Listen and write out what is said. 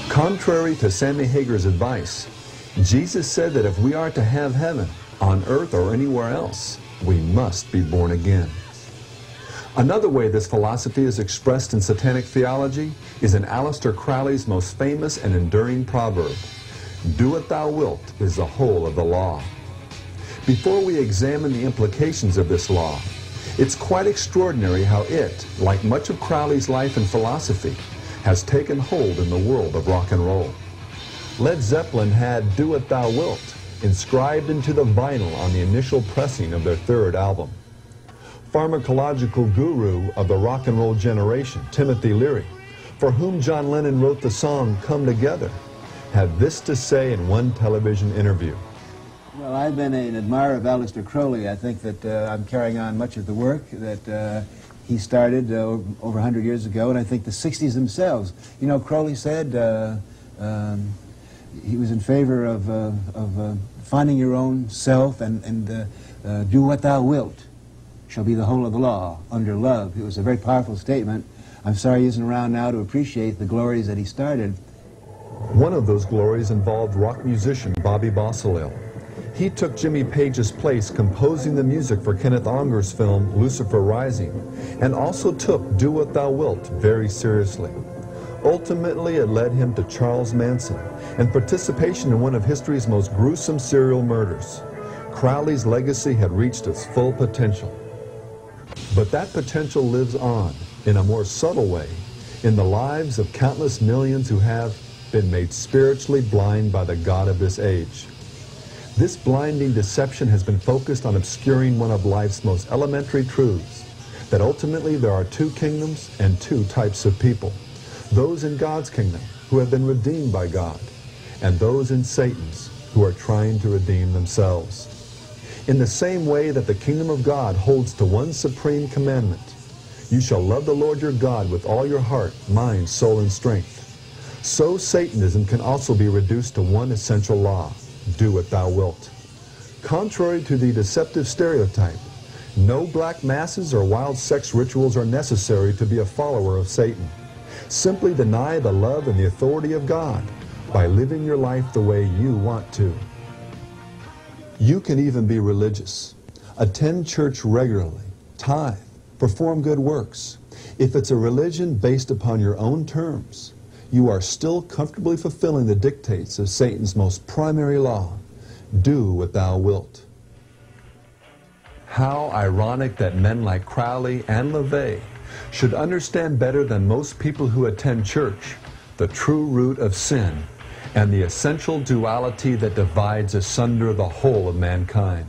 Contrary to Sammy Hagar's advice, Jesus said that if we are to have heaven on earth or anywhere else, we must be born again. Another way this philosophy is expressed in satanic theology is in Aleister Crowley's most famous and enduring proverb, "Do what thou wilt is the whole of the law." Before we examine the implications of this law, it's quite extraordinary how it, like much of Crowley's life and philosophy, has taken hold in the world of rock and roll. Led Zeppelin had "Do What Thou Wilt" inscribed into the vinyl on the initial pressing of their third album. Pharmacological guru of the rock and roll generation, Timothy Leary, for whom John Lennon wrote the song "Come Together," had this to say in one television interview. Well, I've been an admirer of Aleister Crowley. I think that I'm carrying on much of the work that he started over 100 years ago, and I think the 60s themselves. You know, Crowley said he was in favor of finding your own self and do what thou wilt shall be the whole of the law under love. It was a very powerful statement. I'm sorry he isn't around now to appreciate the glories that he started. One of those glories involved rock musician Bobby Bosselil. He took Jimmy Page's place composing the music for Kenneth Unger's film Lucifer Rising, and also took "Do What Thou Wilt" very seriously. Ultimately, it led him to Charles Manson and participation in one of history's most gruesome serial murders. Crowley's legacy had reached its full potential. But that potential lives on, in a more subtle way, in the lives of countless millions who have been made spiritually blind by the God of this age. This blinding deception has been focused on obscuring one of life's most elementary truths, that ultimately there are two kingdoms and two types of people. Those in God's kingdom who have been redeemed by God, and those in Satan's who are trying to redeem themselves. In the same way that the kingdom of God holds to one supreme commandment, you shall love the Lord your God with all your heart, mind, soul, and strength, so Satanism can also be reduced to one essential law: do what thou wilt. Contrary to the deceptive stereotype, no black masses or wild sex rituals are necessary to be a follower of Satan. Simply deny the love and the authority of God by living your life the way you want to. You can even be religious, attend church regularly, tithe, perform good works. If it's a religion based upon your own terms, you are still comfortably fulfilling the dictates of Satan's most primary law: do what thou wilt. How ironic that men like Crowley and LaVey should understand better than most people who attend church the true root of sin and the essential duality that divides asunder the whole of mankind.